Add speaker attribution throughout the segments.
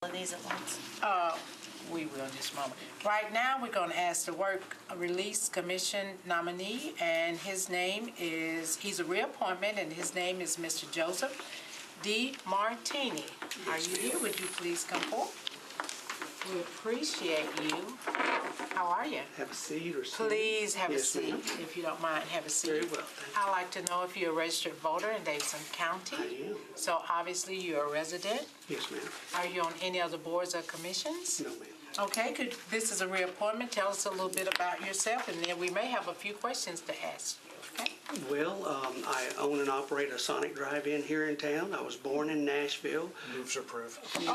Speaker 1: of these at once?
Speaker 2: We will in just a moment. Right now, we're going to ask the Work Release Commission nominee, and his name is, he's a reappointment, and his name is Mr. Joseph D. Martini. Are you here? Would you please come forward? We appreciate you. How are you?
Speaker 3: Have a seat or sit?
Speaker 2: Please have a
Speaker 3: Yes,
Speaker 2: seat,
Speaker 3: ma'am.
Speaker 2: if you don't mind. Have a seat.
Speaker 3: Very well, thank you.
Speaker 2: I'd like to know if you're a registered voter in Davidson County.
Speaker 3: I am.
Speaker 2: So obviously, you're a resident.
Speaker 3: Yes, ma'am.
Speaker 2: Are you on any other boards or commissions?
Speaker 3: No, ma'am.
Speaker 2: Okay, this is a reappointment. Tell us a little bit about yourself, and then we may have a few questions to ask you, okay?
Speaker 3: Well, I own and operate a Sonic drive-in here in town. I was born in Nashville.
Speaker 4: Moves to approve. You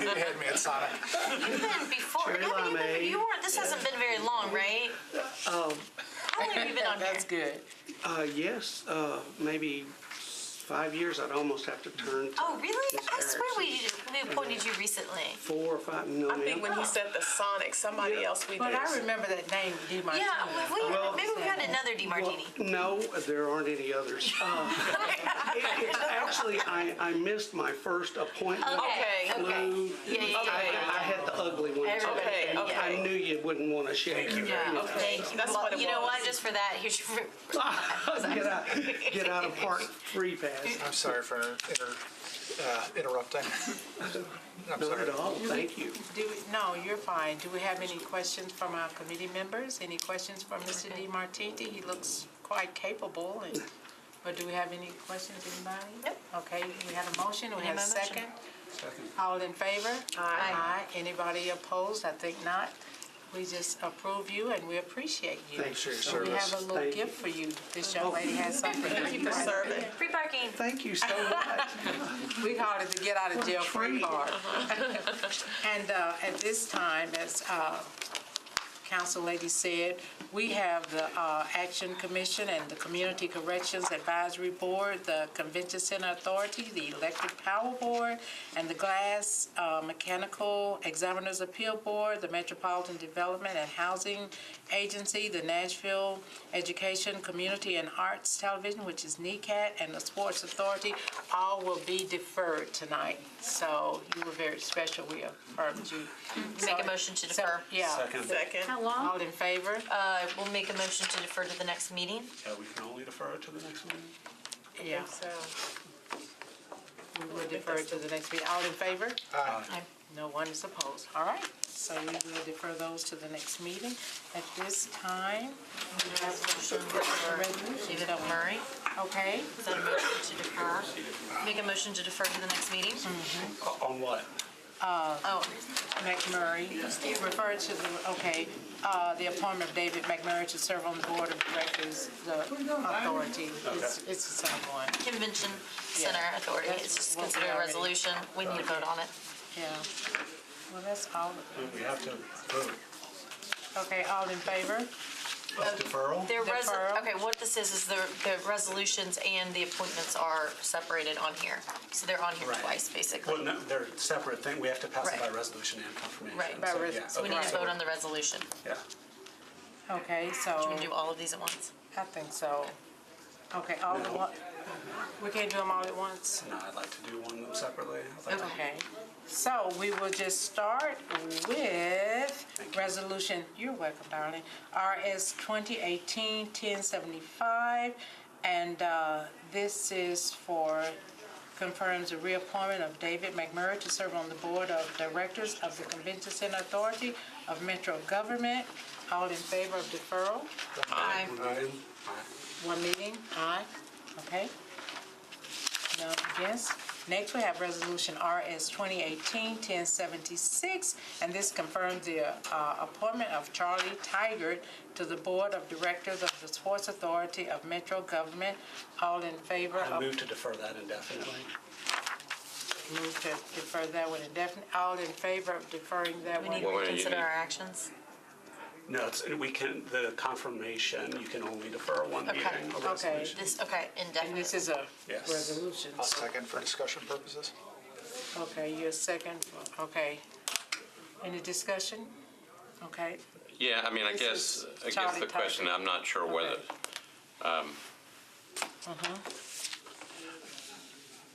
Speaker 4: had me at Sonic.
Speaker 1: You've been before.
Speaker 3: Cherry
Speaker 1: No, but
Speaker 3: limeade.
Speaker 1: you weren't. This hasn't been very long, right? How long have you been on here?
Speaker 2: That's good.
Speaker 3: Yes, maybe 5 years. I'd almost have to turn to
Speaker 1: Oh, really?
Speaker 3: Ms.
Speaker 1: I swear
Speaker 3: Harrison.
Speaker 1: we appointed you recently.
Speaker 3: 4 or 5, no,
Speaker 5: I think
Speaker 3: ma'am.
Speaker 5: when he said the Sonic, somebody else we
Speaker 2: But
Speaker 5: did.
Speaker 2: I remember that name, D. Martini.
Speaker 1: Yeah, maybe we had another DiMartini.
Speaker 3: No, there aren't any others. It's actually, I missed my first appointment.
Speaker 1: Okay.
Speaker 3: Flu.
Speaker 1: Yeah.
Speaker 3: I had the ugly one. so
Speaker 1: Everybody-
Speaker 5: Okay.
Speaker 3: I knew you wouldn't want to shake it.
Speaker 1: Yeah. Thank you.
Speaker 5: That's what it
Speaker 1: You know
Speaker 5: was.
Speaker 1: what? Just for that, here's your.
Speaker 3: Get out of park free pass.
Speaker 4: I'm sorry for interrupting. I'm
Speaker 3: Not
Speaker 4: sorry.
Speaker 3: at all, thank you.
Speaker 2: No, you're fine. Do we have any questions from our committee members? Any questions from Mr. D. Martini? He looks quite capable, but do we have any questions, anybody?
Speaker 1: Nope.
Speaker 2: Okay, we have a motion, we
Speaker 1: Need
Speaker 2: have a
Speaker 1: my motion.
Speaker 2: second. All in favor?
Speaker 1: Aye.
Speaker 2: Anybody opposed? I think not. We just approve you and we appreciate you.
Speaker 3: Thanks for your
Speaker 2: So we have
Speaker 4: service.
Speaker 2: a little
Speaker 3: Thank
Speaker 2: gift for you. This young lady has something for you.
Speaker 5: for serving.
Speaker 1: Free parking.
Speaker 3: Thank you so much.
Speaker 2: We called it the get out of jail free
Speaker 3: treat.
Speaker 2: card. And at this time, as Council Lady said, we have the Action Commission and the Community Corrections Advisory Board, the Convention Center Authority, the Electric Power Board, and the Glass Mechanical Examiners Appeal Board, the Metropolitan Development and Housing Agency, the Nashville Education, Community and Arts Television, which is NECAT, and the Sports Authority, all will be deferred tonight. So you were very special. We affirmed you.
Speaker 1: Make a motion to defer.
Speaker 2: Yeah.
Speaker 5: Second.
Speaker 1: How long?
Speaker 2: All in favor?
Speaker 1: We'll make a motion to defer to the next meeting.
Speaker 6: Yeah, we can only defer it to the next meeting.
Speaker 2: Yeah.
Speaker 5: So,
Speaker 2: We will defer it to the next meeting. All in favor?
Speaker 1: Aye.
Speaker 2: No one is opposed. All right. So we will defer those to the next meeting. At this time, we have a resolution.
Speaker 1: David Murray.
Speaker 2: Okay.
Speaker 1: Is that a motion to defer? Make a motion to defer to the next meeting?
Speaker 6: On what?
Speaker 1: Oh,
Speaker 2: McMurray, refer to the appointment of David McMurray to serve on the Board of Directors, the authority. It's the same one.
Speaker 1: Convention Center Authority. It's just
Speaker 2: Well, we
Speaker 1: considered a
Speaker 2: already-
Speaker 1: resolution. We need to vote on it.
Speaker 2: Yeah. Well, that's all.
Speaker 6: We have to vote.
Speaker 2: Okay, all in favor?
Speaker 6: Of deferral?
Speaker 2: Deferral.
Speaker 1: Okay, what this is the resolutions and the appointments are separated on here. So they're on here
Speaker 6: Right.
Speaker 1: twice, basically.
Speaker 6: Well, no, they're separate things. We have to pass it by
Speaker 1: Right.
Speaker 6: resolution and confirmation.
Speaker 1: Right.
Speaker 2: By
Speaker 6: So,
Speaker 2: res-
Speaker 6: yeah,
Speaker 1: So we
Speaker 6: okay.
Speaker 1: need to vote on the resolution.
Speaker 6: Yeah.
Speaker 2: Okay,
Speaker 1: Do you
Speaker 2: so,
Speaker 1: want to do all of these at once?
Speaker 2: I think so. Okay, all at once? We can't do them all at once?
Speaker 6: No, I'd like to do one of them separately. I'd like to-
Speaker 2: Okay, so we will just start with resolution, you're welcome, darling, RS 2018-1075, and this is confirms the reappointment of David McMurray to serve on the Board of Directors of the Convention Center Authority of Metro Government. All in favor of deferral?
Speaker 1: Aye.
Speaker 6: Aye.
Speaker 2: One meeting, aye, okay. No against. Next, we have Resolution RS 2018-1076, and this confirms the appointment of Charlie Tigert to the Board of Directors of the Sports Authority of Metro Government. All in favor
Speaker 6: I
Speaker 2: of...
Speaker 6: move to defer that indefinitely.
Speaker 2: Move to defer that one indefinitely. All in favor of deferring that
Speaker 1: We
Speaker 2: one?
Speaker 1: need to reconsider our actions.
Speaker 6: No, the confirmation, you can only defer one
Speaker 1: Okay.
Speaker 6: meeting, a resolution.
Speaker 2: And
Speaker 1: Indefinitely.
Speaker 2: this is a
Speaker 6: Yes.
Speaker 2: resolution.
Speaker 4: I'll second for discussion purposes.
Speaker 2: Okay, you're second, okay. Any discussion? Okay.
Speaker 7: Yeah, I mean, I
Speaker 2: This
Speaker 7: guess
Speaker 2: is
Speaker 7: the
Speaker 2: Charlie
Speaker 7: question,
Speaker 2: Tucker.
Speaker 7: I'm not sure whether,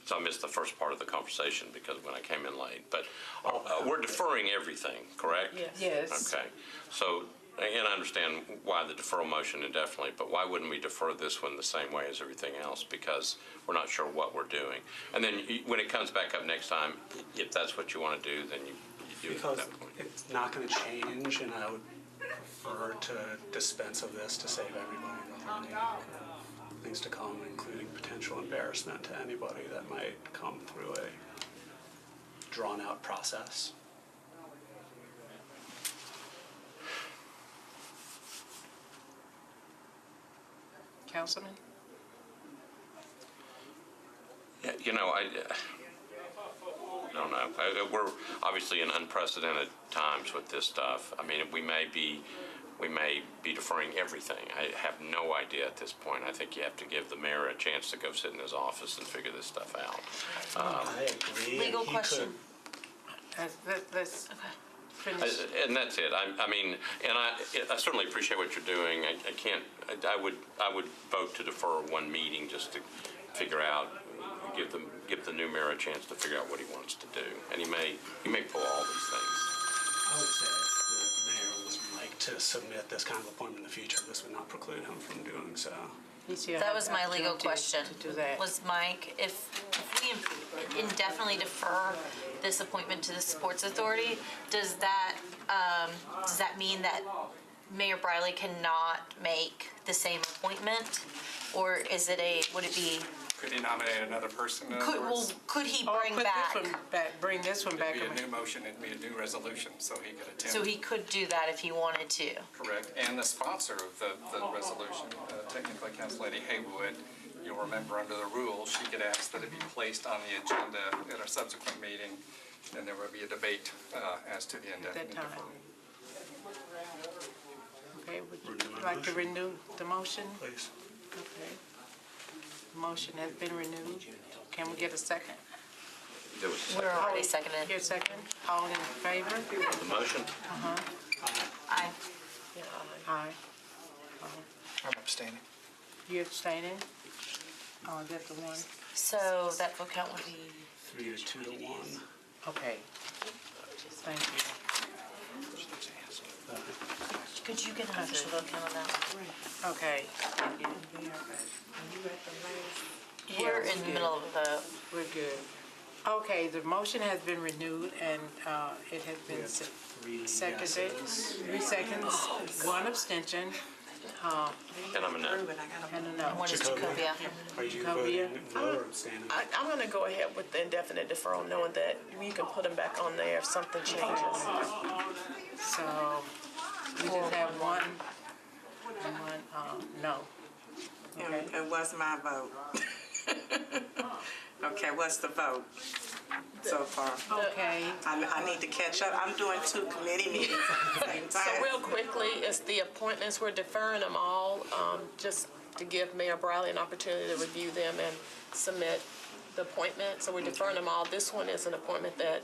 Speaker 7: So I missed the first part of the conversation because when I came in late. But we're deferring everything, correct?
Speaker 5: Yes.
Speaker 2: Yes.
Speaker 7: Okay. So, and I understand why the deferral motion indefinitely, but why wouldn't we defer this one the same way as everything else? Because we're not sure what we're doing. And then when it comes back up next time, if that's what you want to do, then you do it at
Speaker 6: Because
Speaker 7: that point.
Speaker 6: it's not going to change, and I would prefer to dispense of this to save everybody the heartache. Things to come, including potential embarrassment to anybody that might come through a drawn-out process.
Speaker 2: Councilman?
Speaker 7: Yeah, I don't know. We're obviously in unprecedented times with this stuff. I mean, we may be deferring everything. I have no idea at this point. I think you have to give the mayor a chance to go sit in his office and figure this stuff out.
Speaker 6: I agree.
Speaker 1: Legal
Speaker 6: and he
Speaker 1: question.
Speaker 2: Let's finish.
Speaker 7: And that's it. I mean, and I certainly appreciate what you're doing. I would vote to defer one meeting just to figure out, give the new mayor a chance to figure out what he wants to do. And he may pull all these things.
Speaker 6: I would say if the mayor would like to submit this kind of appointment in the future, this would not preclude him from doing so.
Speaker 1: That was my legal question.
Speaker 2: To do that.
Speaker 1: Was Mike, if we indefinitely defer this appointment to the Sports Authority, does that mean that Mayor Briley cannot make the same appointment? Or would it be,
Speaker 8: Could he nominate another person? in other words?
Speaker 1: could he
Speaker 2: Or
Speaker 1: bring
Speaker 2: put
Speaker 1: back?
Speaker 2: this one back, bring this one back.
Speaker 8: It'd be a new motion, it'd be a new resolution, so he could attend.
Speaker 1: So he could do that if he wanted to.
Speaker 8: Correct. And the sponsor of the resolution, technically Councilwoman Haywood, you'll remember under the rules, she could ask that it be placed on the agenda at a subsequent meeting, and there would be a debate as to the
Speaker 2: At
Speaker 8: indefinite
Speaker 2: that time.
Speaker 8: deferral.
Speaker 2: Okay, would you like to renew the motion?
Speaker 6: Please.
Speaker 2: Okay. The motion has been renewed. Can we get a second?
Speaker 7: There was a
Speaker 1: We're
Speaker 7: second.
Speaker 1: already seconded.
Speaker 2: Here, second. All in favor?
Speaker 7: The motion?
Speaker 1: Aye.
Speaker 2: Aye.
Speaker 4: I'm abstaining.
Speaker 2: You abstaining? Oh, is that the one?
Speaker 1: So that vote count would be,
Speaker 6: 3 to 2 to 1.
Speaker 2: Okay. Thank you.
Speaker 1: could you get an official vote count on that one?
Speaker 2: Okay. Thank you.
Speaker 1: We're in the middle of a vote.
Speaker 2: We're good. Okay, the motion has been renewed and it has been seconded. 3 seconds, 1 abstention,
Speaker 7: And I'm a no.
Speaker 2: and a no.
Speaker 1: One is
Speaker 6: Jacobia.
Speaker 1: Jacobia.
Speaker 6: Are you
Speaker 2: Jacobia?
Speaker 6: voting no or abstaining?
Speaker 5: I'm going to go ahead with the indefinite deferral, knowing that you can put them back on there if something changes.
Speaker 2: So we just have one no. Okay.
Speaker 9: And what's my vote? Okay, what's the vote so far?
Speaker 2: Okay,
Speaker 9: I need to catch up. I'm doing 2 committee meetings at the same
Speaker 5: So
Speaker 9: time.
Speaker 5: real quickly, it's the appointments, we're deferring them all, just to give Mayor Briley an opportunity to review them and submit the appointment. So we're deferring them all. This one is an appointment that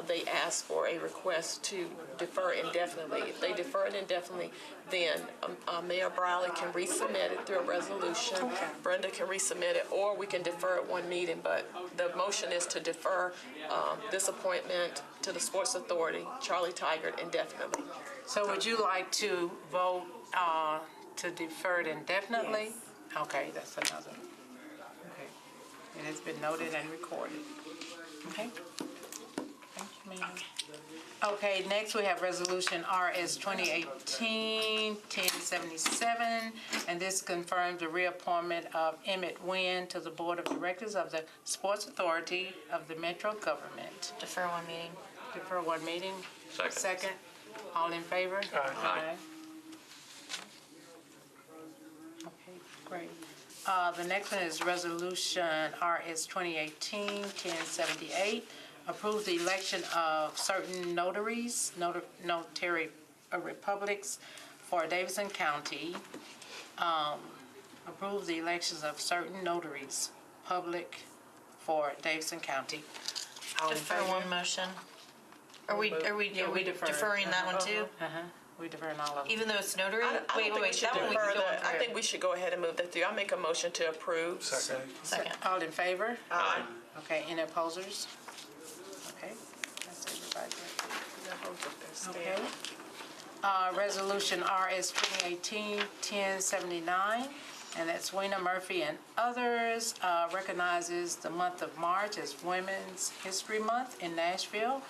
Speaker 5: they asked for a request to defer indefinitely. If they defer it indefinitely, then Mayor Briley can resubmit it through a resolution. Brenda can resubmit it, or we can defer it one meeting. But the motion is to defer this appointment to the Sports Authority, Charlie Tigert, indefinitely.
Speaker 2: so would you like to vote to defer it indefinitely? Okay, that's another. Okay, it has been noted and recorded. Okay. Thank you, ma'am. Okay, next we have Resolution RS 2018-1077, and this confirms the reappointment of Emmett Nguyen to the Board of Directors of the Sports Authority of the Metro Government.
Speaker 1: Defer one meeting.
Speaker 2: Defer one meeting.
Speaker 7: Second.
Speaker 2: Second. All in favor?
Speaker 7: Aye.
Speaker 2: Okay, great. The next one is Resolution RS 2018-1078. Approve the election of certain notaries, notary republics for Davidson County. Approve the elections of certain notaries, public for Davidson County. All in
Speaker 1: Defer
Speaker 2: favor?
Speaker 1: one motion. Are we
Speaker 2: Yeah, we defer.
Speaker 1: deferring that one too?
Speaker 2: Uh-huh. We deferring all of them.
Speaker 1: Even though it's notary?
Speaker 5: I don't think we should
Speaker 1: that one we
Speaker 5: defer
Speaker 1: can go
Speaker 5: that. I
Speaker 1: through.
Speaker 5: think we should go ahead and move that through. I'll make a motion to approve.
Speaker 4: Second.
Speaker 1: Second.
Speaker 2: All in favor?
Speaker 5: Aye.
Speaker 2: Okay, any opposers? Okay, that's everybody. Okay. Resolution RS 2018-1079, and that's Weena Murphy and others, recognizes the month of March as Women's History Month in Nashville.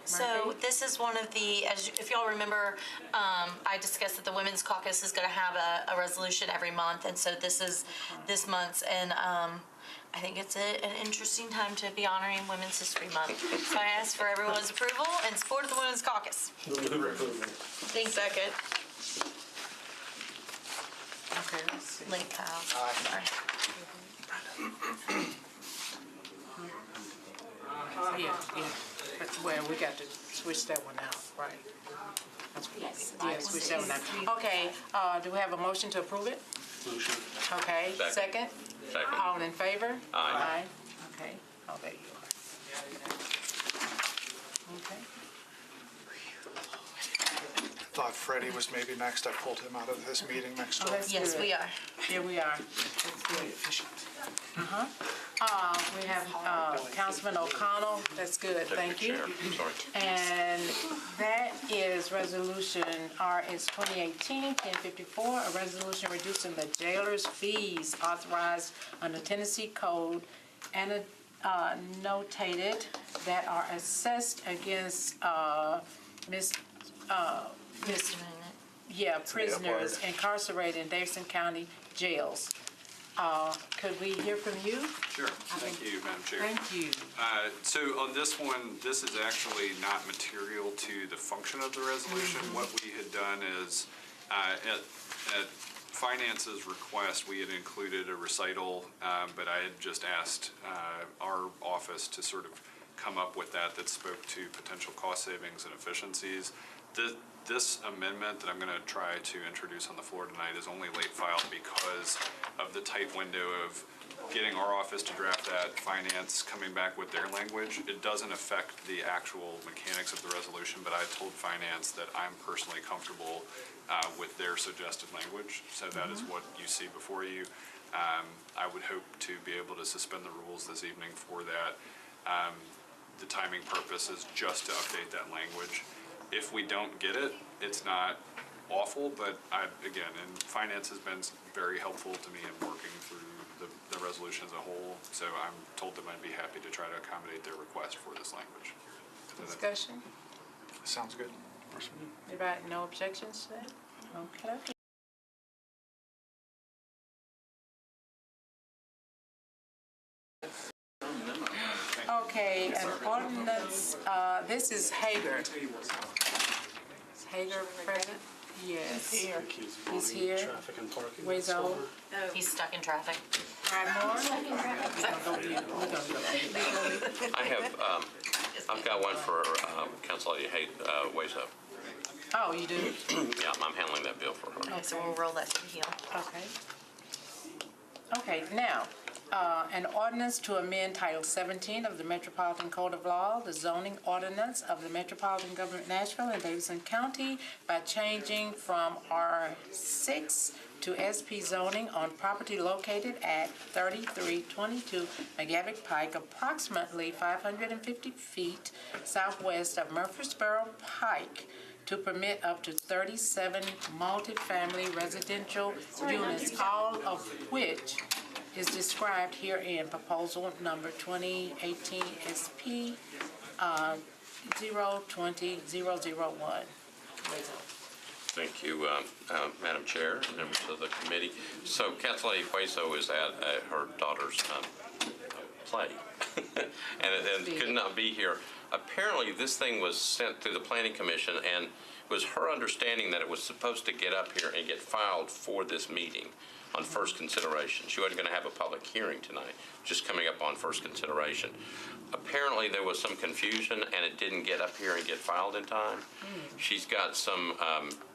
Speaker 1: So
Speaker 2: Murphy?
Speaker 1: this is one of the, if y'all remember, I discussed that the Women's Caucus is going to have a resolution every month, and so this is this month's, and I think it's an interesting time to be honoring Women's History Month. So I ask for everyone's approval and support of the Women's Caucus.
Speaker 5: Second.
Speaker 2: Okay, let's see.
Speaker 1: Link Powell. Sorry.
Speaker 2: Yeah. But, well, we got to switch that one out, right?
Speaker 1: Yes.
Speaker 2: Yeah, switch that one out. Okay, do we have a motion to approve it?
Speaker 3: Motion.
Speaker 2: Okay,
Speaker 7: Second.
Speaker 2: second?
Speaker 7: Second.
Speaker 2: All in favor?
Speaker 7: Aye.
Speaker 2: Okay, oh, there you are. Okay.
Speaker 4: Thought Freddie was maybe next. I pulled him out of this meeting next
Speaker 2: Oh,
Speaker 4: door.
Speaker 2: that's
Speaker 1: Yes,
Speaker 2: good.
Speaker 1: we are.
Speaker 2: Here we are. That's good.
Speaker 4: Efficient.
Speaker 2: We have Councilman O'Connell, that's good, thank you.
Speaker 7: Chair, sorry.
Speaker 2: And that is Resolution RS 2018-1054, a resolution reducing the jailer's fees authorized under Tennessee Code and notated that are assessed against prisoners incarcerated in Davidson County jails. Could we hear from you?
Speaker 10: Sure. Thank you, Madam Chair.
Speaker 2: Thank you.
Speaker 10: So on this one, this is actually not material to the function of the resolution. What we had done is, at Finance's request, we had included a recital, but I had just asked our office to sort of come up with that spoke to potential cost savings and efficiencies. This amendment that I'm going to try to introduce on the floor tonight is only late filed because of the tight window of getting our office to draft that, Finance coming back with their language. It doesn't affect the actual mechanics of the resolution, but I told Finance that I'm personally comfortable with their suggested language. So that is what you see before you. I would hope to be able to suspend the rules this evening for that. The timing purpose is just to update that language. If we don't get it, it's not awful, but again, and Finance has been very helpful to me in working through the resolution as a whole, so I'm told them I'd be happy to try to accommodate their request for this language.
Speaker 2: Discussion?
Speaker 4: Sounds good.
Speaker 2: Anybody, no objections to that? Okay. Okay, an ordinance, this is Hager. Is Hager present? Yes. He's here.
Speaker 3: Traffic and parking.
Speaker 2: Wazo.
Speaker 1: He's stuck in traffic.
Speaker 2: Radmore? We're gonna go.
Speaker 7: I have, I've got one for Council Lady Wazo.
Speaker 2: Oh, you do?
Speaker 7: Yeah, I'm handling that bill for her.
Speaker 1: So we'll roll that to the heel.
Speaker 2: Okay. Okay, now, an ordinance to amend Title 17 of the Metropolitan Code of Law, the zoning ordinance of the Metropolitan Government Nashville and Davidson County by changing from R6 to SP zoning on property located at 3322 McGavick Pike, approximately 550 feet southwest of Murfreesboro Pike, to permit up to 37 multifamily residential units, all of which is described herein, proposal number 2018 SP 020001.
Speaker 7: Thank you, Madam Chair, members of the committee. So Council Lady Hueso is at her daughter's play and could not be here. Apparently, this thing was sent through the Planning Commission, and it was her understanding that it was supposed to get up here and get filed for this meeting on first consideration. She wasn't going to have a public hearing tonight, just coming up on first consideration. Apparently, there was some confusion, and it didn't get up here and get filed in time. She's got some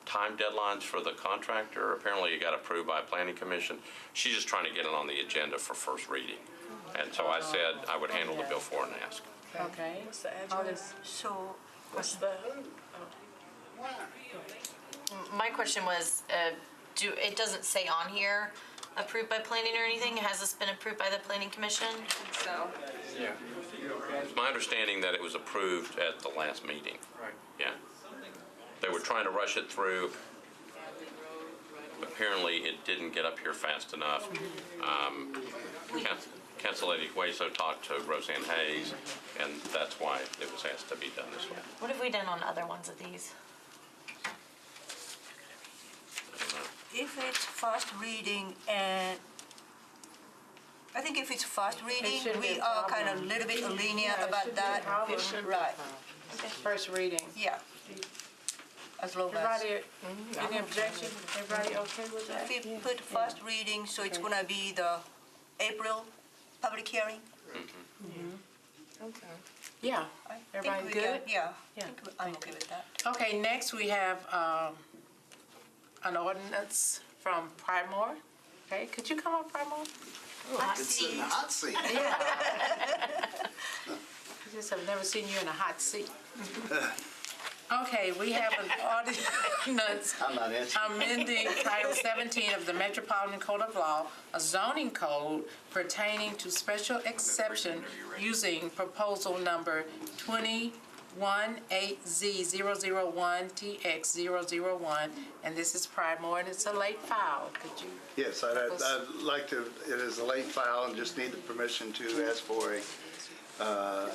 Speaker 7: time deadlines for the contractor. Apparently, it got approved by Planning Commission. She's just trying to get it on the agenda for first reading. And so I said I would handle the bill for her and ask.
Speaker 2: Okay.
Speaker 5: What's the
Speaker 2: All
Speaker 5: address?
Speaker 2: this-
Speaker 9: So,
Speaker 5: What's the,
Speaker 1: My question was, it doesn't say on here, approved by planning or anything? Has this been approved by the planning commission?
Speaker 5: So,
Speaker 7: It's my understanding that it was approved at the last meeting.
Speaker 6: Right.
Speaker 7: Yeah. They were trying to rush it through. Apparently, it didn't get up here fast enough. Council Lady Hueso talked to Roseanne Hayes, and that's why it was asked to be done this way.
Speaker 1: What have we done on other ones of these?
Speaker 7: I don't know.
Speaker 11: If it's first reading and, I think if it's first reading,
Speaker 2: shouldn't be
Speaker 11: we
Speaker 2: a
Speaker 11: are kind of a
Speaker 2: problem.
Speaker 11: little bit lenient
Speaker 2: Yeah, it
Speaker 11: about
Speaker 2: shouldn't be a
Speaker 11: that.
Speaker 2: problem.
Speaker 11: Right,
Speaker 2: First reading.
Speaker 11: yeah. As long as,
Speaker 2: Everybody, any objection? Everybody okay with that?
Speaker 11: if we put first reading, so it's gonna be the April public hearing?
Speaker 2: Okay. Yeah,
Speaker 11: I think
Speaker 2: everybody
Speaker 11: we
Speaker 2: good?
Speaker 11: can- Yeah,
Speaker 2: Yeah.
Speaker 11: I think I'm okay with that.
Speaker 2: Okay, next we have an ordinance from Primor. Okay, could you come up, Primor?
Speaker 1: Hot
Speaker 12: It's in
Speaker 1: seat.
Speaker 12: the hot seat.
Speaker 2: Yeah. I just have never seen you in a hot seat. Okay, we have an ordinance
Speaker 12: I'm not answering.
Speaker 2: amending Title 17 of the Metropolitan Code of Law, a zoning code pertaining to special exception using proposal number 218Z001TX001, and this is Primor, and it's a late file. Could you?
Speaker 12: Yes, I'd like to, it is a late file and just need the permission to ask for a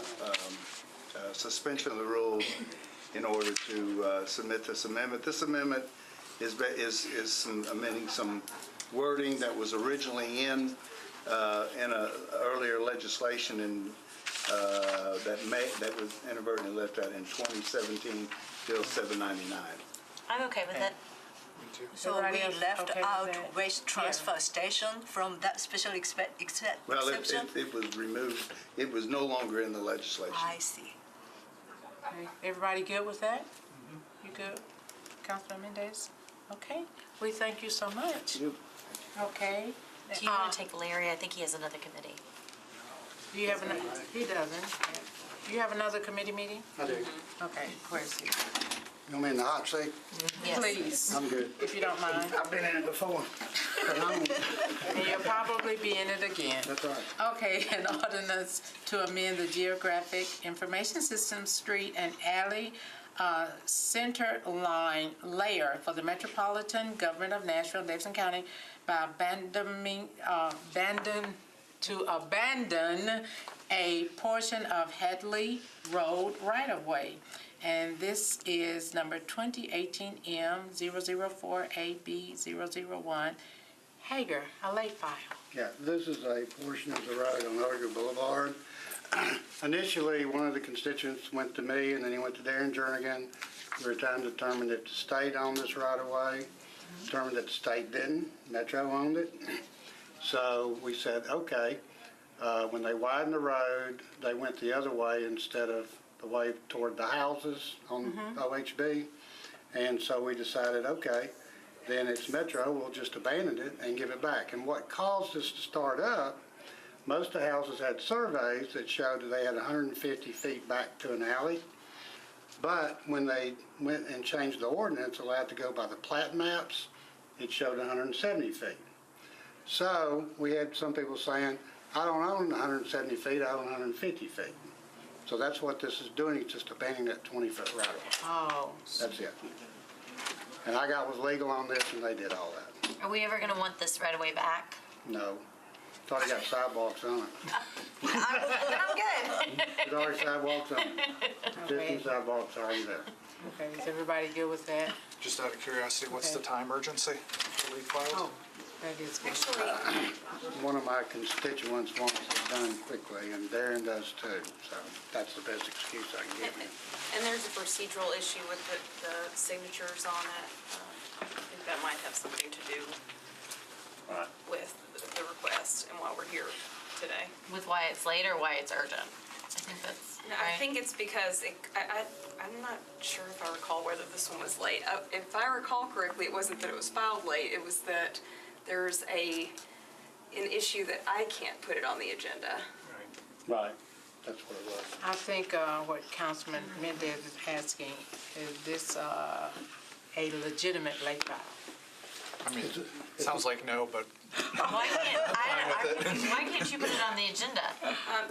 Speaker 12: suspension of the rules in order to submit this amendment. This amendment is amending some wording that was originally in a earlier legislation that was inadvertently left out in 2017, Bill 799.
Speaker 1: I'm okay with it.
Speaker 11: So
Speaker 2: Everybody
Speaker 11: we
Speaker 2: else
Speaker 11: left
Speaker 2: okay with
Speaker 11: out
Speaker 2: that?
Speaker 11: waste transfer station from that special exception?
Speaker 12: Well, it was removed. It was no longer in the legislation.
Speaker 11: I see.
Speaker 2: Okay, everybody good with that? You good? Councilman Mendez? Okay, we thank you so much. Okay.
Speaker 1: Do you want to take Larry? I think he has another committee.
Speaker 2: Do you have another, he doesn't. Do you have another committee meeting?
Speaker 12: I do.
Speaker 2: Okay, where's he?
Speaker 12: You want me in the hot seat?
Speaker 1: Yes.
Speaker 2: Please,
Speaker 12: I'm good.
Speaker 2: if you don't mind.
Speaker 12: I've been in it before. But
Speaker 2: And you'll probably be in it again.
Speaker 12: That's right.
Speaker 2: Okay, an ordinance to amend the geographic information system, street and alley center line layer for the metropolitan government of Nashville, Davidson County by abandon a portion of Headley Road right-of-way. And this is number 2018M004AB001. Hager, a late file.
Speaker 13: Yeah, this is a portion of the road on Oregon Boulevard. Initially, one of the constituents went to me, and then he went to Darren Jernigan. We were trying to determine if the state owned this right-of-way. Determined that the state didn't. Metro owned it. So we said, okay. When they widened the road, they went the other way instead of the way toward the houses on OHB. And so we decided, okay, then it's Metro, we'll just abandon it and give it back. And what caused us to start up, most of the houses had surveys that showed that they had 150 feet back to an alley. But when they went and changed the ordinance, allowed to go by the plat maps, it showed 170 feet. So we had some people saying, I don't own 170 feet, I own 150 feet. So that's what this is doing, it's just abandoning that 20-foot right-of-way.
Speaker 2: Oh.
Speaker 13: That's it. And I got was legal on this, and they did all that.
Speaker 1: Are we ever going to want this right away back?
Speaker 13: No. It's already got sidewalks on it.
Speaker 1: I'm good.
Speaker 13: There's already sidewalks on it. Existing sidewalks are already there.
Speaker 2: Okay, is everybody good with that?
Speaker 4: Just out of curiosity, what's the
Speaker 2: Okay.
Speaker 4: time urgency for late files?
Speaker 2: That is good.
Speaker 13: One of my constituents wants it done quickly, and Darren does too, so that's the best excuse I can give him.
Speaker 14: And there's a procedural issue with the signatures on it. I think that might have something to do with the request and why we're here today.
Speaker 1: With why it's late or why it's urgent? I think that's
Speaker 14: No,
Speaker 1: right.
Speaker 14: I think it's because I'm not sure if I recall whether this one was late. If I recall correctly, it wasn't that it was filed late, it was that there's an issue that I can't put it on the agenda.
Speaker 13: Right. That's what it was.
Speaker 2: I think what Councilman Mendez is asking, is this a legitimate late file?
Speaker 4: I mean, it sounds like no, but
Speaker 1: Why can't you put it on the agenda?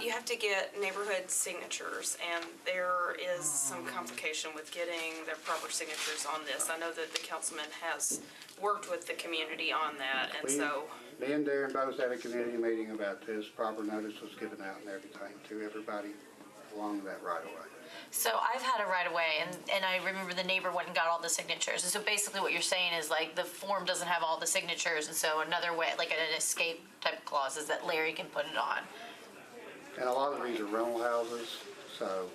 Speaker 14: You have to get neighborhood signatures, and there is some complication with getting their proper signatures on this. I know that the councilman has worked with the community on that, and so.
Speaker 13: Me and Darren both had a committee meeting about this. Proper notice was given out and everything to everybody along that right of way.
Speaker 1: So I've had a right of way, and I remember the neighbor went and got all the signatures. And so basically what you're saying is like the form doesn't have all the signatures, and so another way, like an escape type clause, is that Larry can put it on.
Speaker 13: And a lot of these are rental houses, so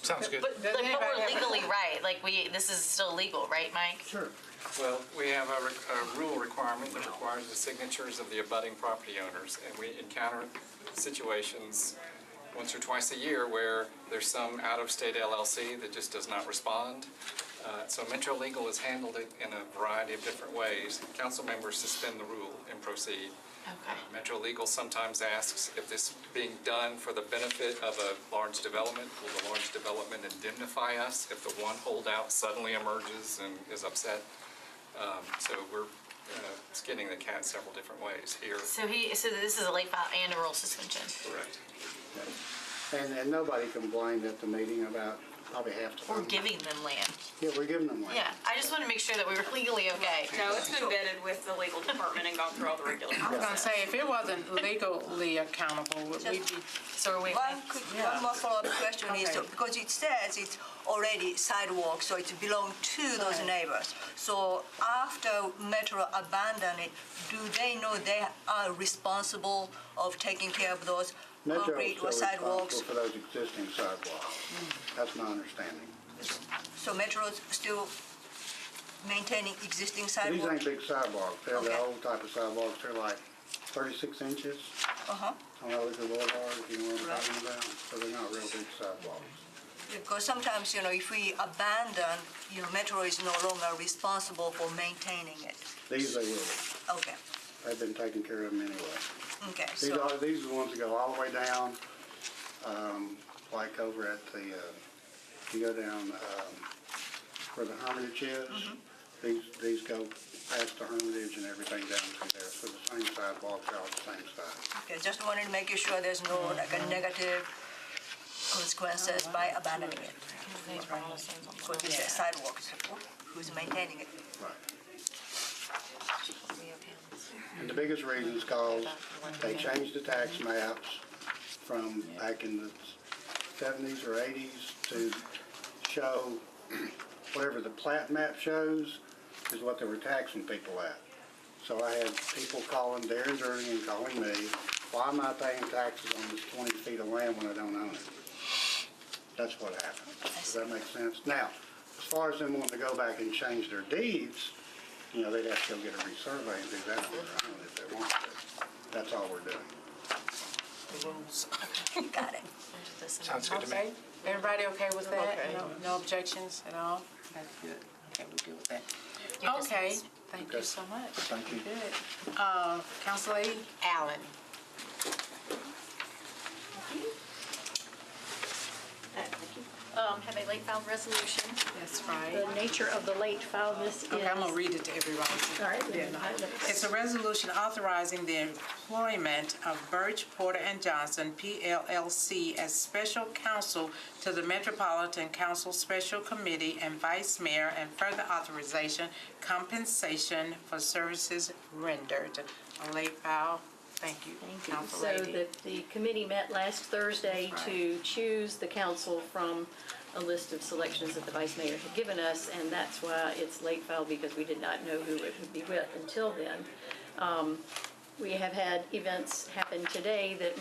Speaker 4: sounds good.
Speaker 1: But we're legally right. Like this is still legal, right, Mike?
Speaker 13: sure.
Speaker 8: Well, we have a rule requirement that requires the signatures of the abutting property owners, and we encounter situations once or twice a year where there's some out-of-state LLC that just does not respond. So Metro Legal has handled it in a variety of different ways. Council members suspend the rule and proceed.
Speaker 1: Okay.
Speaker 8: Metro Legal sometimes asks if this being done for the benefit of a large development, will the large development indemnify us if the one holdout suddenly emerges and is upset? So we're skinning the cat several different ways here.
Speaker 1: So this is a late file and a rule suspension.
Speaker 8: Correct.
Speaker 13: And nobody complained at the meeting about probably half the
Speaker 1: We're
Speaker 13: time.
Speaker 1: giving them land.
Speaker 13: Yeah, we're giving them land.
Speaker 1: Yeah, I just want to make sure that we were legally okay.
Speaker 14: No, it's been vetted with the legal department and gone through all the regulations.
Speaker 2: I was gonna say, if it wasn't legally accountable, would we be?
Speaker 1: So are we?
Speaker 11: One more follow-up question is,
Speaker 2: Okay.
Speaker 11: because it says it's already sidewalk, so it belongs to those neighbors. So after Metro abandon it, do they know they are responsible of taking care of those
Speaker 13: Metro
Speaker 11: concrete
Speaker 13: is
Speaker 11: or
Speaker 13: still
Speaker 11: sidewalks?
Speaker 13: responsible for those existing sidewalks. That's my understanding.
Speaker 11: So Metro's still maintaining existing
Speaker 13: These
Speaker 11: sidewalks?
Speaker 13: ain't big sidewalks. They're the
Speaker 11: Okay.
Speaker 13: old type of sidewalks. They're like 36 inches
Speaker 11: Uh-huh.
Speaker 13: on Ellicott Boulevard, if you know what I'm talking about. So they're not real big sidewalks.
Speaker 11: Because sometimes, if we abandon, Metro is no longer responsible for maintaining it.
Speaker 13: These they will.
Speaker 11: Okay,
Speaker 13: They've been taking care of them anyway.
Speaker 11: okay,
Speaker 13: These
Speaker 11: so,
Speaker 13: are the ones that go all the way down, like over at the, you go down where the Hermitage is. These go past the Hermitage and everything down through there. So the same sidewalks are all the same size.
Speaker 11: okay, just wanted to make sure there's no like a negative consequences by abandoning it. For the sidewalks, who's maintaining it?
Speaker 13: Right. And the biggest reason is because they changed the tax maps from back in the 70s or 80s to show whatever the plat map shows is what they were taxing people at. So I had people calling Darren Journey and calling me, why am I paying taxes on this 20 feet of land when I don't own it? That's what happened. Does that make sense? Now, as far as them wanting to go back and change their deeds, they'd have to go get a resurvey and do that on their own if they want to. That's all we're doing.
Speaker 2: The rules.
Speaker 11: Got it.
Speaker 4: Sounds good to me.
Speaker 2: Okay, everybody okay with that?
Speaker 5: Okay.
Speaker 2: No objections at all? That's good. Okay, we're good with that. Okay, thank you so much.
Speaker 13: Thank you.
Speaker 2: Good. Council Lady Allen.
Speaker 15: Have a late file resolution.
Speaker 2: That's right.
Speaker 15: The nature of the late file, this is.
Speaker 2: Okay, I'm gonna read it to everybody.
Speaker 15: All right.
Speaker 2: Yeah, no. It's a resolution authorizing the employment of Birch, Porter, and Johnson, PLLC, as special counsel to the Metropolitan Council Special Committee and Vice Mayor, and further authorization, compensation for services rendered. A late file. Thank you, Council
Speaker 15: So
Speaker 2: Lady.
Speaker 15: the committee met last Thursday to choose the council from a list of selections that the vice mayor had given us, and that's why it's late file, because we did not know who it would be with until then. We have had events happen today that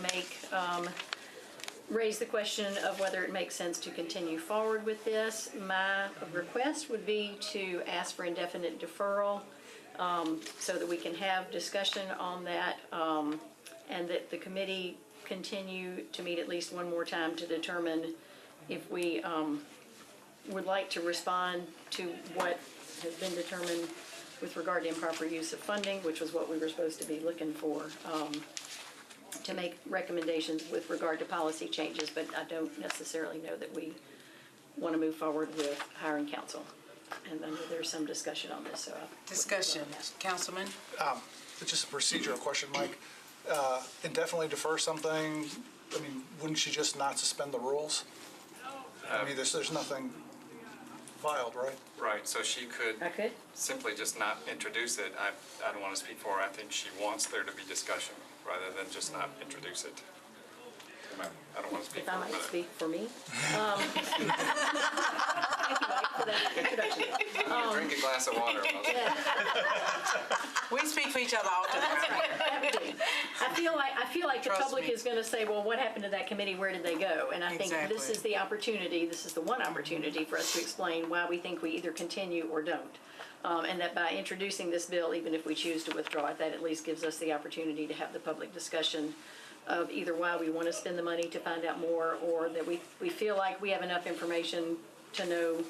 Speaker 15: raise the question of whether it makes sense to continue forward with this. My request would be to ask for indefinite deferral, so that we can have discussion on that, and that the committee continue to meet at least one more time to determine if we would like to respond to what has been determined with regard to improper use of funding, which was what we were supposed to be looking for. to make recommendations with regard to policy changes, but I don't necessarily know that we want to move forward with hiring counsel. And I know there's some discussion on this, so.
Speaker 2: Discussion, Councilman?
Speaker 4: It's just a procedural question, Mike. Indefinitely defer something, I mean, wouldn't she just not suspend the rules? I mean, there's nothing filed, right?
Speaker 8: Right, so she could
Speaker 15: I could?
Speaker 8: simply just not introduce it. I don't want to speak for her. I think she wants there to be discussion rather than just not introduce it. I don't want to speak
Speaker 15: If
Speaker 8: for
Speaker 15: I
Speaker 8: her.
Speaker 15: might
Speaker 8: but-
Speaker 15: speak for me. Thank you, Mike, for that introduction.
Speaker 8: I'm gonna drink a glass of water.
Speaker 2: We speak for each other all the
Speaker 15: That's
Speaker 2: time.
Speaker 15: right, that we do. I feel like the
Speaker 2: Trust
Speaker 15: public
Speaker 2: me.
Speaker 15: is gonna say, well, what happened to that committee, where did they go? And I think this
Speaker 2: Exactly.
Speaker 15: is the opportunity, this is the one opportunity for us to explain why we think we either continue or don't. And that by introducing this bill, even if we choose to withdraw it, that at least gives us the opportunity to have the public discussion of either why we want to spend the money to find out more, or that we feel like we have enough information to know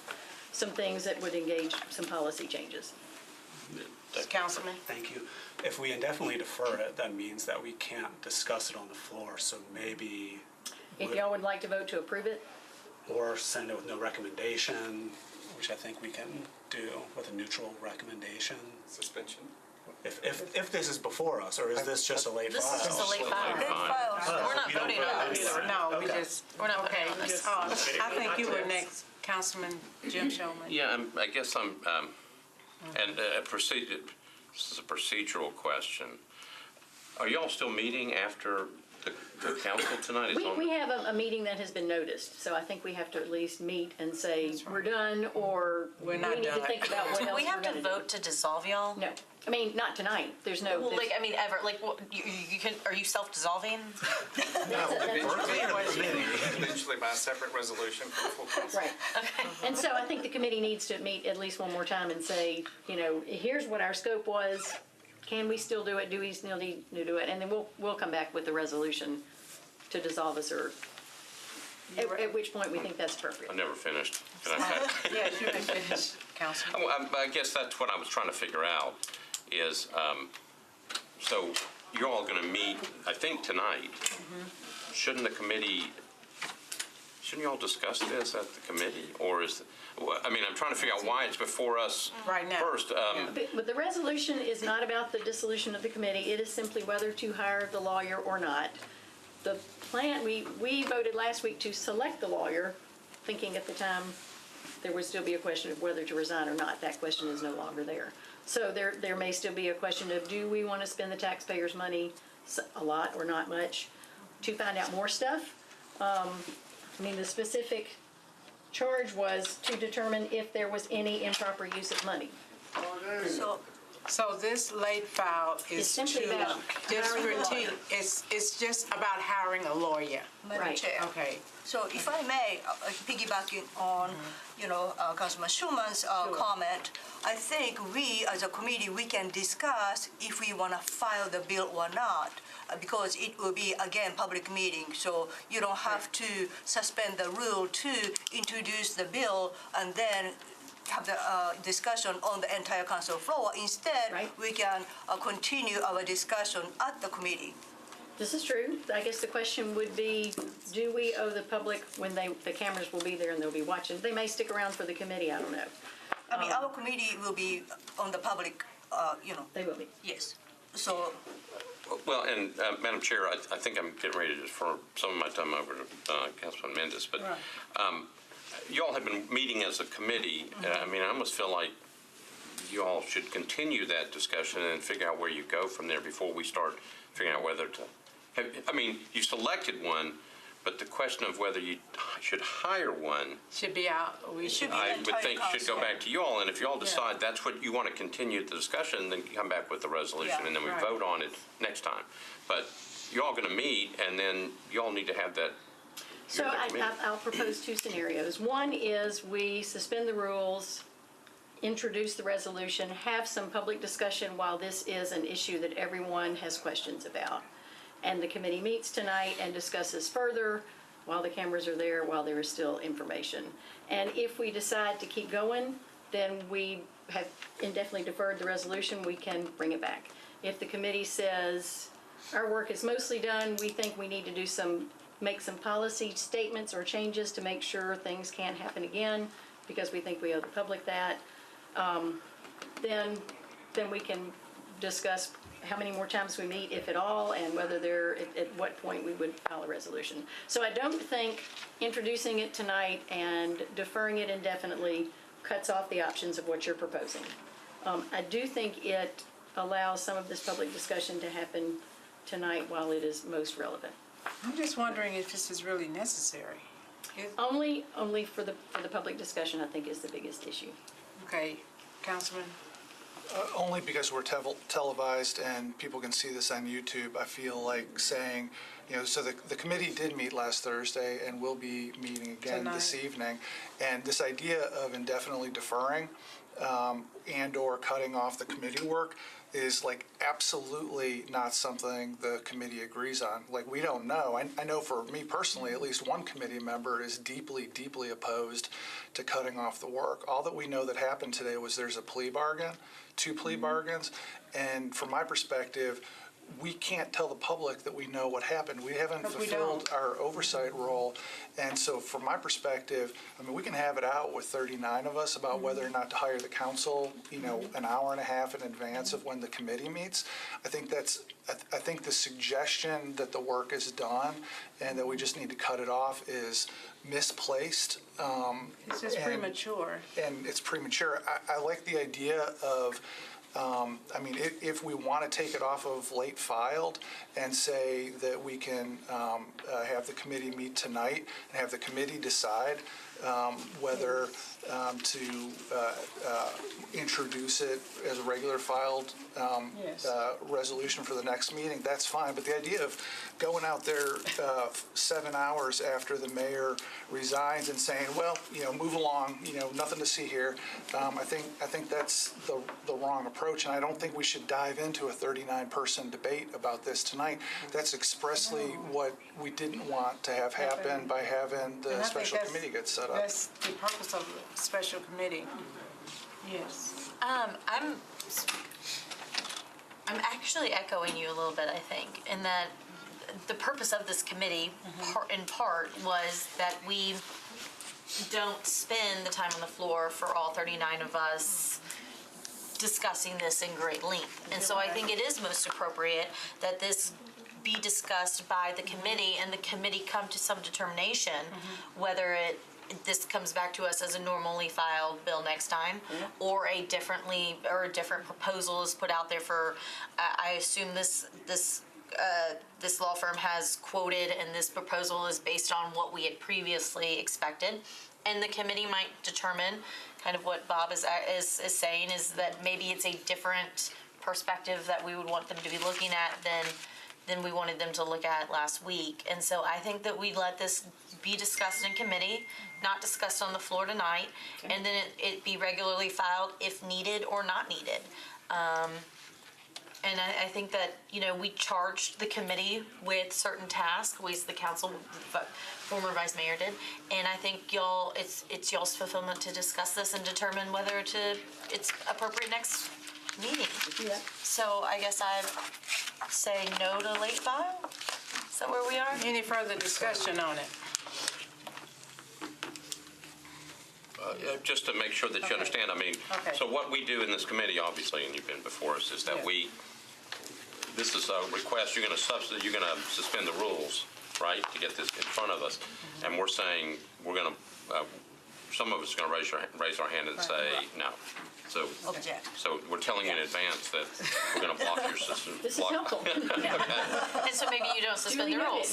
Speaker 15: some things that would engage some policy changes.
Speaker 2: Councilman?
Speaker 6: Thank you. If we indefinitely defer it, that means that we can't discuss it on the floor, so maybe,
Speaker 15: If y'all would like to vote to approve it,
Speaker 6: or send it with no recommendation, which I think we can do with a neutral recommendation.
Speaker 8: Suspension.
Speaker 6: If this is before us, or is this just a late
Speaker 1: This
Speaker 6: file?
Speaker 1: is just a late file. We're not voting on this.
Speaker 2: No, we just,
Speaker 1: We're not voting
Speaker 2: okay.
Speaker 1: on this.
Speaker 2: I think you were next, Councilman Jim Showman.
Speaker 7: Yeah, I guess I'm, and this is a procedural question. Are y'all still meeting after the council tonight?
Speaker 15: we have a meeting that has been noticed, so I think we have to at least meet and say, we're done, or we
Speaker 2: We're not
Speaker 15: need to
Speaker 2: done.
Speaker 15: think about what
Speaker 1: Do
Speaker 15: else
Speaker 1: we
Speaker 15: we're
Speaker 1: have to
Speaker 15: gonna do.
Speaker 1: vote to dissolve y'all?
Speaker 15: No, I mean, not tonight, there's no.
Speaker 1: Well, like, I mean, ever, like, what, you can, are you self-dissolving?
Speaker 8: Eventually by a separate resolution for the full council.
Speaker 15: Right. And so I think the committee needs to meet at least one more time and say, here's what our scope was. Can we still do it? Do we still need to do it? And then we'll come back with the resolution to dissolve us, or at which point we think that's appropriate.
Speaker 7: I never finished. Can I?
Speaker 2: Yes, you can finish, Councilman.
Speaker 7: I guess that's what I was trying to figure out is, so you're all going to meet, I think, tonight. Shouldn't the committee, shouldn't you all discuss this at the committee? Or is, I mean, I'm trying to figure out why it's before us
Speaker 2: Right now.
Speaker 7: first.
Speaker 15: But the resolution is not about the dissolution of the committee. It is simply whether to hire the lawyer or not. The plan, we voted last week to select the lawyer, thinking at the time there would still be a question of whether to resign or not. That question is no longer there. So there may still be a question of, do we want to spend the taxpayers' money a lot or not much to find out more stuff? I mean, the specific charge was to determine if there was any improper use of money.
Speaker 2: So this late file is
Speaker 15: It's simply
Speaker 2: to
Speaker 15: about
Speaker 2: just
Speaker 11: hiring a
Speaker 2: routine,
Speaker 11: lawyer.
Speaker 2: it's just about hiring a lawyer.
Speaker 11: Madam
Speaker 15: Right.
Speaker 11: Chair.
Speaker 2: Okay.
Speaker 11: So if I may, piggybacking on, Councilman Schumann's comment, I think we, as a committee, we can discuss if we want to file the bill or not, because it will be, again, public meeting, so you don't have to suspend the rule to introduce the bill and then have the discussion on the entire council floor. Instead,
Speaker 15: Right.
Speaker 11: we can continue our discussion at the committee.
Speaker 15: This is true. I guess the question would be, do we owe the public, when the cameras will be there and they'll be watching? They may stick around for the committee, I don't know.
Speaker 11: I mean, our committee will be on the public,
Speaker 15: They will be.
Speaker 11: yes. So,
Speaker 7: Well, and Madam Chair, I think I'm getting ready to defer some of my time over to Councilman Mendez, but you all have been meeting as a committee. I mean, I almost feel like you all should continue that discussion and figure out where you go from there before we start figuring out whether to, I mean, you selected one, but the question of whether you should hire one,
Speaker 2: Should be out, we should be.
Speaker 7: I would think should go back to you all, and if you all decide that's what you want to continue the discussion, then come back with the resolution, and then we
Speaker 2: Right.
Speaker 7: vote on it next time. But you're all going to meet, and then you all need to have that.
Speaker 15: So I'll propose two scenarios. One is we suspend the rules, introduce the resolution, have some public discussion while this is an issue that everyone has questions about. And the committee meets tonight and discusses further while the cameras are there, while there is still information. And if we decide to keep going, then we have indefinitely deferred the resolution, we can bring it back. If the committee says, our work is mostly done. We think we need to make some policy statements or changes to make sure things can't happen again, because we think we owe the public that. Then we can discuss how many more times we meet, if at all, and whether at what point we would file a resolution. So I don't think introducing it tonight and deferring it indefinitely cuts off the options of what you're proposing. I do think it allows some of this public discussion to happen tonight while it is most relevant.
Speaker 2: I'm just wondering if this is really necessary.
Speaker 15: Only for the public discussion, I think, is the biggest issue.
Speaker 2: Okay, Councilman?
Speaker 4: Only because we're televised and people can see this on YouTube, I feel like saying, so the committee did meet last Thursday and will be meeting again this evening. And this idea of indefinitely deferring and/or cutting off the committee work is like absolutely not something the committee agrees on. Like, we don't know. I know for me personally, at least one committee member is deeply, deeply opposed to cutting off the work. All that we know that happened today was there's a plea bargain, 2 plea bargains, and from my perspective, we can't tell the public that we know what happened. We haven't fulfilled our oversight role. And so from my perspective, I mean, we can have it out with 39 of us about whether or not to hire the council, an hour and a half in advance of when the committee meets. I think the suggestion that the work is done and that we just need to cut it off is misplaced.
Speaker 2: It's just premature.
Speaker 4: And it's premature. I like the idea of, if we want to take it off of late filed and say that we can have the committee meet tonight and have the committee decide whether to introduce it as a regular filed resolution for the next meeting, that's fine. But the idea of going out there 7 hours after the mayor resigns and saying, well, move along, nothing to see here, I think that's the wrong approach. And I don't think we should dive into a 39-person debate about this tonight. That's expressly what we didn't want to have happen by having the special committee get set up.
Speaker 2: That's the purpose of the special committee. Yes.
Speaker 1: I'm actually echoing you a little bit, I think, in that the purpose of this committee, in part, was that we don't spend the time on the floor for all 39 of us discussing this in great length. And so I think it is most appropriate that this be discussed by the committee and the committee come to some determination whether this comes back to us as a normally filed bill next time, or a different proposal is put out there for. I assume this law firm has quoted, and this proposal is based on what we had previously expected, and the committee might determine, kind of what Bob is saying, is that maybe it's a different perspective that we would want them to be looking at than we wanted them to look at last week. And so I think that we let this be discussed in committee, not discussed on the floor tonight, and then it be regularly filed if needed or not needed. And I think that, we charged the committee with certain tasks, we as the council, former vice mayor did, and I think it's y'all's fulfillment to discuss this and determine whether it's appropriate next meeting.
Speaker 15: Yeah.
Speaker 1: So I guess I'd say no to late file? Is that where we are?
Speaker 2: Any further discussion on it?
Speaker 7: Just to make sure that you understand, so what we do in this committee, obviously, and you've been before us, is that this is a request, you're going to suspend the rules, right, to get this in front of us, and we're saying some of us are going to raise our hand and say no. So we're telling you in advance that we're going to block your system.
Speaker 15: This is helpful.
Speaker 1: And so maybe you don't suspend the rules.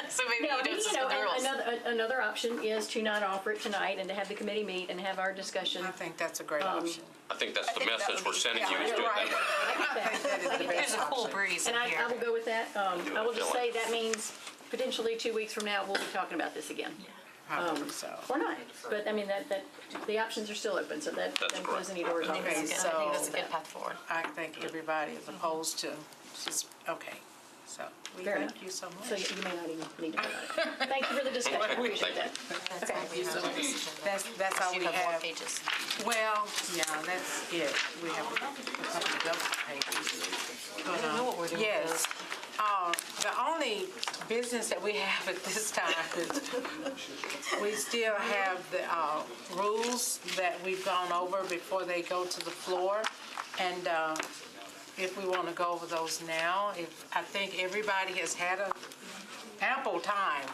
Speaker 1: So maybe you don't suspend the rules.
Speaker 15: Another option is to not offer it tonight and to have the committee meet and have our discussion.
Speaker 2: I think that's a great option.
Speaker 7: I think that's the message we're sending you, is do it that way.
Speaker 1: There's a cool breeze in here.
Speaker 15: I will go with that. I will just say that means potentially 2 weeks from now, we'll be talking about this again. Or not, but that the options are still open, so that doesn't close any doors.
Speaker 1: I think that's a good path forward.
Speaker 2: I think everybody is opposed to, so we thank you so much.
Speaker 15: So you may not even need to go about it. Thank you for the discussion, I appreciate that.
Speaker 2: That's all we have.
Speaker 1: More pages.
Speaker 2: Well, that's it. We have a couple of double pages.
Speaker 1: I don't know what we're doing.
Speaker 2: Yes, The only business that we have at this time is we still have the rules that we've gone over before they go to the floor. And if we want to go over those now, I think everybody has had ample time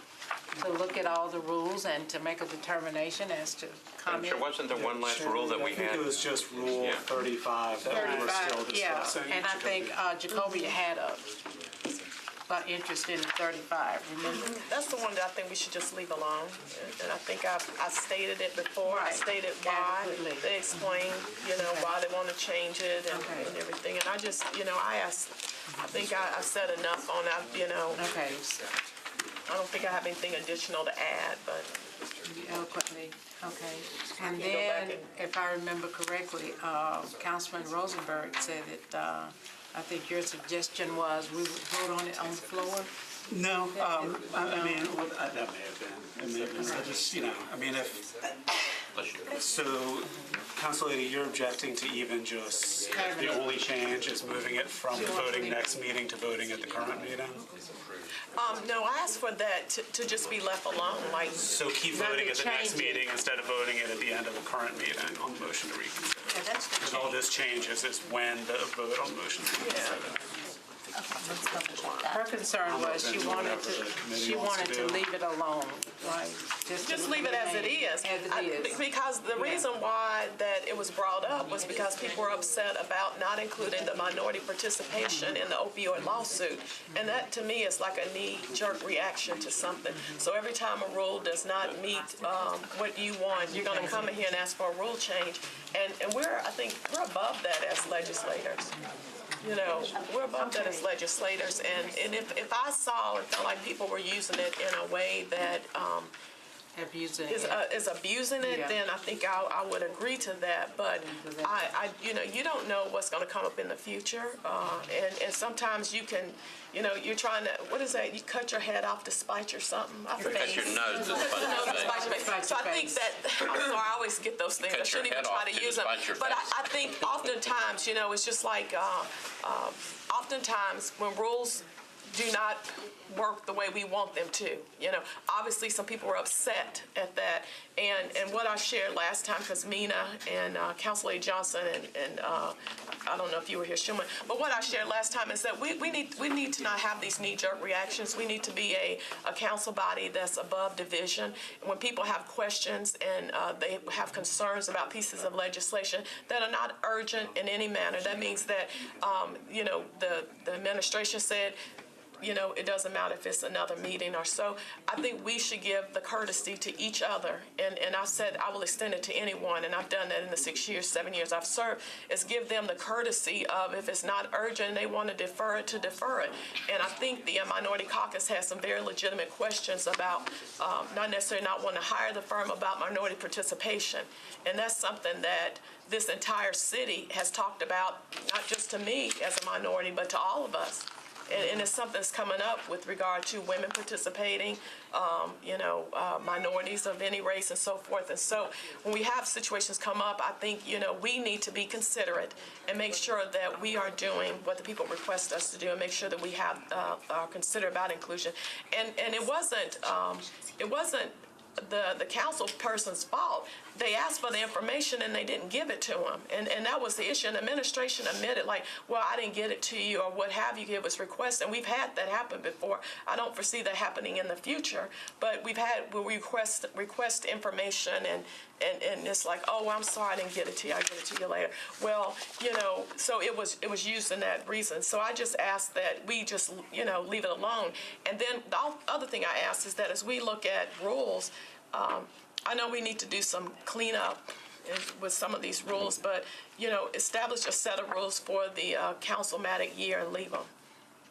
Speaker 2: to look at all the rules and to make a determination as to
Speaker 7: Madam Chair,
Speaker 2: comment.
Speaker 7: wasn't there one last rule that we
Speaker 6: I think
Speaker 7: had?
Speaker 6: it was just Rule
Speaker 7: Yeah.
Speaker 6: 35 that we were still
Speaker 2: 35, yeah,
Speaker 6: discussing.
Speaker 2: and I think Jacoby had a interest in 35, remember?
Speaker 5: That's the one that I think we should just leave alone. And I think I stated it before. I
Speaker 2: Right.
Speaker 5: stated why.
Speaker 2: Adequately.
Speaker 5: They explained, why they want to change it and everything. And I just, I asked, I think I said enough on that,
Speaker 2: Okay,
Speaker 5: I don't think I have anything additional to add, but
Speaker 2: eloquently, okay.
Speaker 5: I
Speaker 2: And
Speaker 5: can go back
Speaker 2: then, if I remember correctly, Councilman Rosenberg said that, I think your suggestion was we would vote on it on the floor?
Speaker 6: No, I mean, that may have been. I just, I mean, so, Council Lady, you're objecting to even just, the only change is moving it from voting next meeting to voting at the current meeting?
Speaker 5: no, I asked for that to just be left alone, like.
Speaker 6: So keep
Speaker 2: Not
Speaker 6: voting
Speaker 2: to
Speaker 6: at the next
Speaker 2: change it.
Speaker 6: meeting instead of voting it at the end of the current meeting on the motion to reconsider.
Speaker 11: Yeah, that's the
Speaker 6: And all this changes is when the vote on motion to reconsider.
Speaker 2: Her concern was she wanted to leave it alone, right?
Speaker 5: Just leave it as it is.
Speaker 2: As it is.
Speaker 5: Because the reason why that it was brought up was because people were upset about not including the minority participation in the opioid lawsuit. And that, to me, is like a knee-jerk reaction to something. So every time a rule does not meet what you want, you're going to come in here and ask for a rule change. And I think we're above that as legislators. We're above that as legislators, and if I saw and felt like people were using it in a way that is abusing it,
Speaker 2: Yeah.
Speaker 5: then I think I would agree to that. But you don't know what's going to come up in the future, and sometimes you can, you're trying to, what is that? You cut your head off to spite your something. I forget.
Speaker 7: Cut your nose to
Speaker 5: Cut your nose to
Speaker 7: spite
Speaker 5: spite
Speaker 7: your
Speaker 5: your face. So I think that, I'm sorry, I always get those things. I
Speaker 7: Cut your
Speaker 5: shouldn't even
Speaker 7: head
Speaker 5: try
Speaker 7: off
Speaker 5: to
Speaker 7: to
Speaker 5: use them.
Speaker 7: spite your
Speaker 5: But
Speaker 7: face.
Speaker 5: I think oftentimes, it's just like, oftentimes when rules do not work the way we want them to. Obviously some people were upset at that. And what I shared last time, because Mina and Councilor Johnson and I don't know if you were here, Schumann, but what I shared last time is that we need to not have these knee-jerk reactions. We need to be a council body that's above division. When people have questions and they have concerns about pieces of legislation that are not urgent in any manner, that means that, the administration said, it doesn't matter if it's another meeting or so. I think we should give the courtesy to each other. And I said I will extend it to anyone, and I've done that in the 7 years I've served, is give them the courtesy of if it's not urgent, they want to defer it. And I think the Minority Caucus has some very legitimate questions about not necessarily not wanting to hire the firm, about minority participation. And that's something that this entire city has talked about, not just to me as a minority, but to all of us. And it's something that's coming up with regard to women participating, minorities of any race and so forth. And so when we have situations come up, I think, we need to be considerate and make sure that we are doing what the people request us to do and make sure that we have consider about inclusion. And it wasn't the council person's fault. They asked for the information and they didn't give it to them. And that was the issue. And the administration admitted, like, well, I didn't get it to you or what have you. It was requested. And we've had that happen before. I don't foresee that happening in the future. But we request information and it's like, oh, I'm sorry, I didn't get it to you. I'll get it to you later. Well, so it was used in that reason. So I just asked that we just, leave it alone. And then the other thing I asked is that as we look at rules, I know we need to do some cleanup with some of these rules, but, establish a set of rules for the councilmatic year and leave them.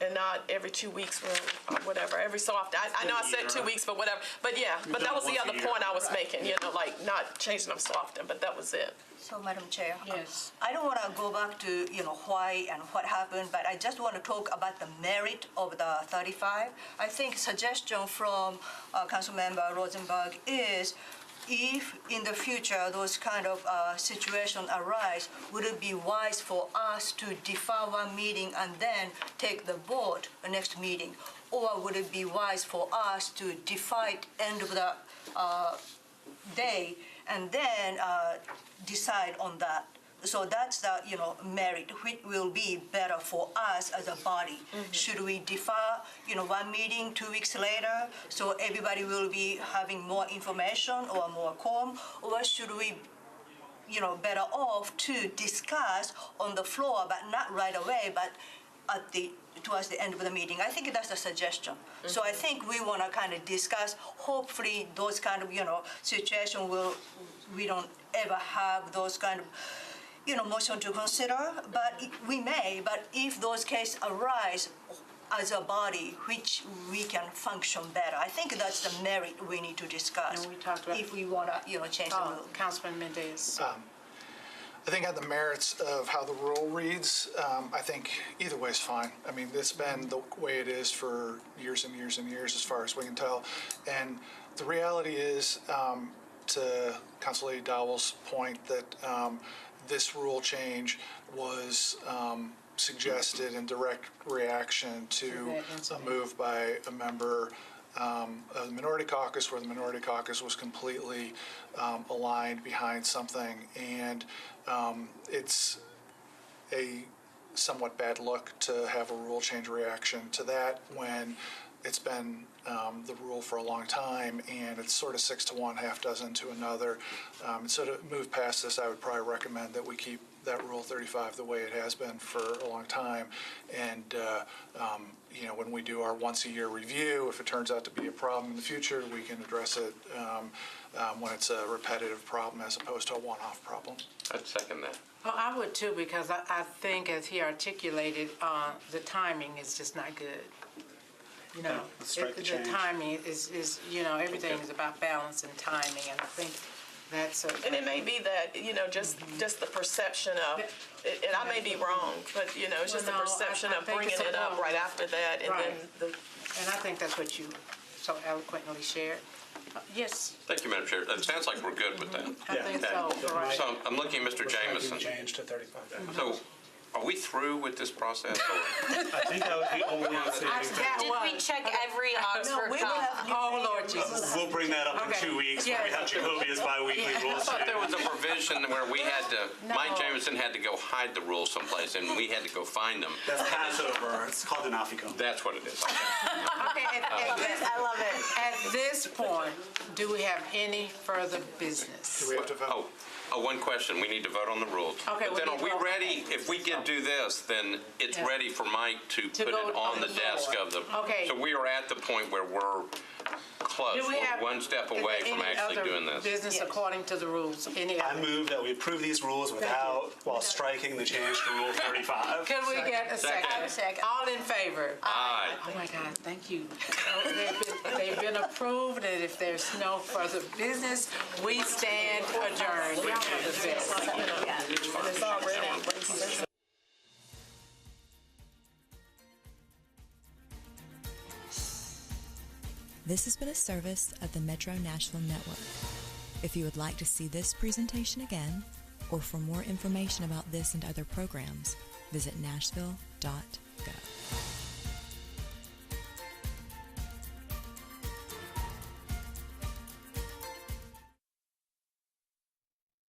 Speaker 5: And not every 2 weeks or whatever, every so often. I know I said 2 weeks, but whatever. But yeah, but that was the other point I was making, like not changing them so often, but that was it.
Speaker 11: So, Madam Chair.
Speaker 2: Yes.
Speaker 11: I don't want to go back to, why and what happened, but I just want to talk about the merit of the 35. I think suggestion from Councilmember Rosenberg is, if in the future those kind of situation arise, would it be wise for us to defer one meeting and then take the vote the next meeting? Or would it be wise for us to defer it end of the day and then decide on that? So that's the, merit, which will be better for us as a body. Should we defer, one meeting 2 weeks later, so everybody will be having more information or more calm? Or should we, better off to discuss on the floor, but not right away, but towards the end of the meeting? I think that's a suggestion. So I think we want to kind of discuss, hopefully those kind of, situation we don't ever have those kind of, motion to consider, but we may, but if those cases arise as a body, which we can function better, I think that's the merit we need to discuss.
Speaker 2: And we talked about-
Speaker 11: if we want to, change the rule.
Speaker 2: Councilman Mendez.
Speaker 4: I think on the merits of how the rule reads, I think either way is fine. I mean, it's been the way it is for years and years and years, as far as we can tell. And the reality is, to Council Lady Dowell's point, that this rule change was suggested in direct reaction to a move by a member of the Minority Caucus, where the Minority Caucus was completely aligned behind something. And it's a somewhat bad look to have a rule change reaction to that when it's been the rule for a long time, and it's sort of 6 to 1, half dozen to another. So to move past this, I would probably recommend that we keep that Rule 35 the way it has been for a long time. And, when we do our once-a-year review, if it turns out to be a problem in the future, we can address it when it's a repetitive problem as opposed to a one-off problem.
Speaker 7: I'd second that.
Speaker 2: Well, I would too, because I think, as he articulated, the timing is just not good. The timing is everything is about balance and timing, and I think that's
Speaker 5: And it may be that, just the perception of, and I may be wrong, but, it's just the perception of bringing it up right after that, and then the.
Speaker 2: And I think that's what you so eloquently shared. Yes.
Speaker 7: Thank you, Madam Chair. It sounds like we're good with that.
Speaker 2: I think so. Right.
Speaker 7: So I'm looking at Mr. Jameson.
Speaker 6: Change to 35.
Speaker 7: So are we through with this process? Or?
Speaker 6: I think that would be only
Speaker 1: Did we check every Oxford cop?
Speaker 2: Oh, Lord Jesus.
Speaker 6: We'll bring that up in 2 weeks when we have Jacobia's bi-weekly
Speaker 7: I
Speaker 6: rules.
Speaker 7: thought there was a provision where we had to, Mike Jameson had to go hide the rules someplace, and we had to go find them.
Speaker 6: That's Passover. It's called an Afikon.
Speaker 7: That's what it is.
Speaker 2: Okay,
Speaker 1: I love it.
Speaker 2: at this point, do we have any further business?
Speaker 4: Do we have to vote?
Speaker 7: One question. We need to vote on the rules.
Speaker 2: Okay,
Speaker 7: But then
Speaker 2: we
Speaker 7: are
Speaker 2: need
Speaker 7: we
Speaker 2: to vote.
Speaker 7: ready? If we can do this, then it's ready for Mike to put
Speaker 2: go
Speaker 7: it on
Speaker 2: on
Speaker 7: the
Speaker 2: the
Speaker 7: desk
Speaker 2: floor.
Speaker 7: of the.
Speaker 2: Okay.
Speaker 7: So we are at the point where we're close.
Speaker 2: Do we
Speaker 7: We're
Speaker 2: have-
Speaker 7: one step
Speaker 2: is there
Speaker 7: away from
Speaker 2: any
Speaker 7: actually
Speaker 2: other
Speaker 7: doing this.
Speaker 2: business according to the rules? Any
Speaker 6: I
Speaker 2: other?
Speaker 6: move that we approve these rules while striking the change to Rule 35.
Speaker 2: Can we get a second?
Speaker 1: Second.
Speaker 2: All in favor?
Speaker 7: Aye.
Speaker 2: Oh, my God, thank you. They've been approved, and if there's no further business, we stand adjourned.
Speaker 5: It's already.
Speaker 16: This has been a service of the Metro Nashville Network. If you would like to see this presentation again, or for more information about this and other programs, visit nashville.gov.